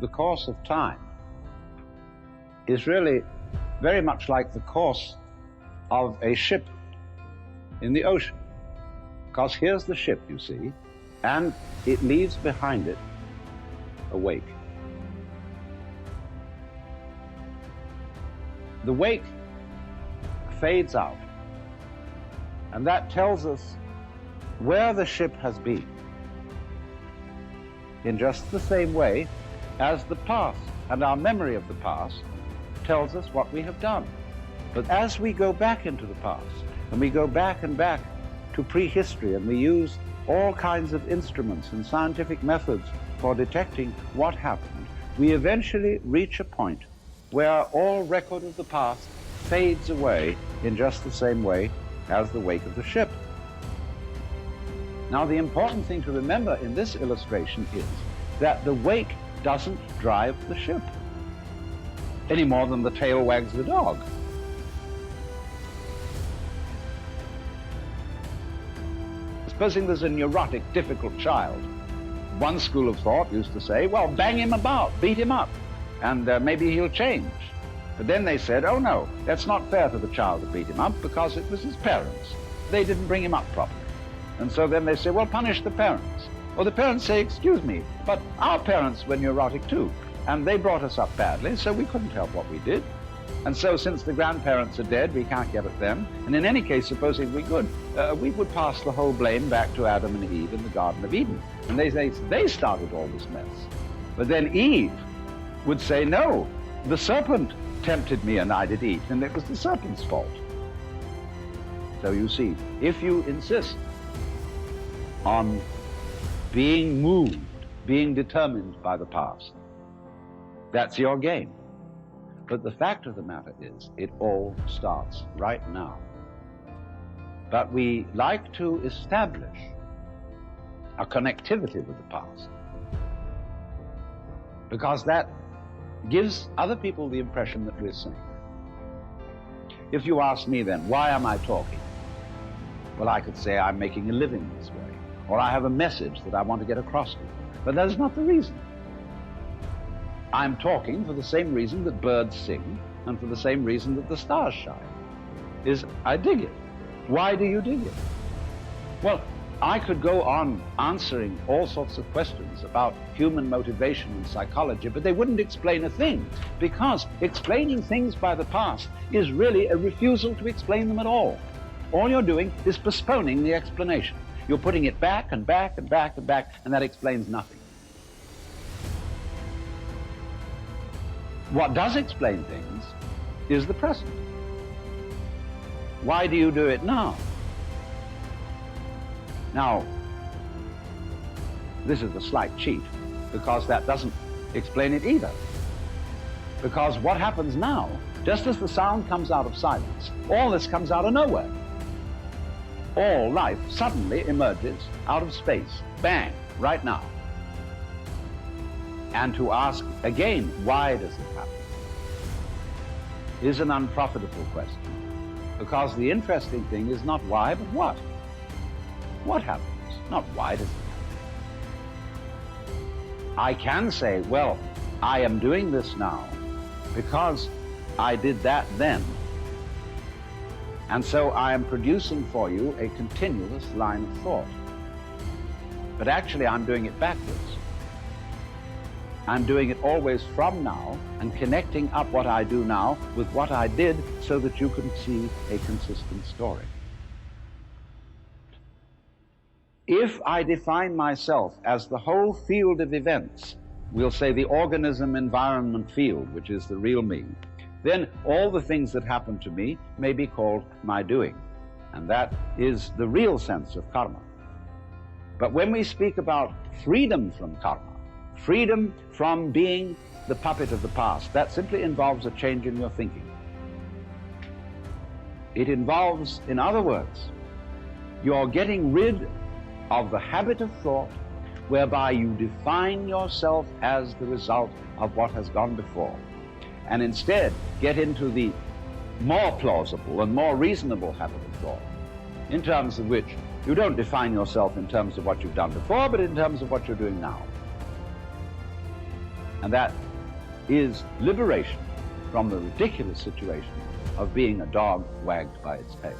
the course of time is really very much like the course of a ship in the ocean. Because here's the ship, you see, and it leaves behind it a wake. The wake fades out, and that tells us where the ship has been, in just the same way as the past and our memory of the past tells us what we have done. But as we go back into the past, and we go back and back to prehistory, and we use all kinds of instruments and scientific methods for detecting what happened, we eventually reach a point where all record of the past fades away in just the same way as the wake of the ship. Now, the important thing to remember in this illustration is that the wake doesn't drive the ship any more than the tail wags the dog. Supposing there's a neurotic, difficult child. One school of thought used to say, well, bang him about, beat him up, and maybe he'll change. But then they said, oh no, that's not fair to the child to beat him up because it was his parents. They didn't bring him up properly. And so then they say, well, punish the parents. Or the parents say, excuse me, but our parents were neurotic too, and they brought us up badly, so we couldn't help what we did. And so since the grandparents are dead, we can't get at them. And in any case, supposing we could, we would pass the whole blame back to Adam and Eve in the Garden of Eden. And they say they started all this mess. But then Eve would say, no, the serpent tempted me and I did eat, and it was the serpent's fault. So you see, if you insist on being moved, being determined by the past, that's your game. But the fact of the matter is, it all starts right now. But we like to establish a connectivity with the past, because that gives other people the impression that we're sane. If you ask me then, why am I talking? Well, I could say I'm making a living this way, or I have a message that I want to get across to you. But that is not the reason. I'm talking for the same reason that birds sing, and for the same reason that the stars shine, is I dig it. Why do you dig it? Well, I could go on answering all sorts of questions about human motivation and psychology, but they wouldn't explain a thing, because explaining things by the past is really a refusal to explain them at all. All you're doing is postponing the explanation. You're putting it back and back and back and back, and that explains nothing. What does explain things is the present. Why do you do it now? Now, this is a slight cheat, because that doesn't explain it either. Because what happens now, just as the sound comes out of silence, all this comes out of nowhere. All life suddenly emerges out of space, bang, right now. And to ask again, why does it happen, is an unprofitable question. Because the interesting thing is not why, but what. What happens? Not why does it happen. I can say, well, I am doing this now because I did that then. And so I am producing for you a continuous line of thought. But actually, I'm doing it backwards. I'm doing it always from now and connecting up what I do now with what I did so that you can see a consistent story. If I define myself as the whole field of events, we'll say the organism-environment field, which is the real me, then all the things that happen to me may be called my doing. And that is the real sense of karma. But when we speak about freedom from karma, freedom from being the puppet of the past, that simply involves a change in your thinking. It involves, in other words, you're getting rid of the habit of thought whereby you define yourself as the result of what has gone before, and instead get into the more plausible and more reasonable habit of thought, in terms of which you don't define yourself in terms of what you've done before, but in terms of what you're doing now. And that is liberation from the ridiculous situation of being a dog wagged by its tail.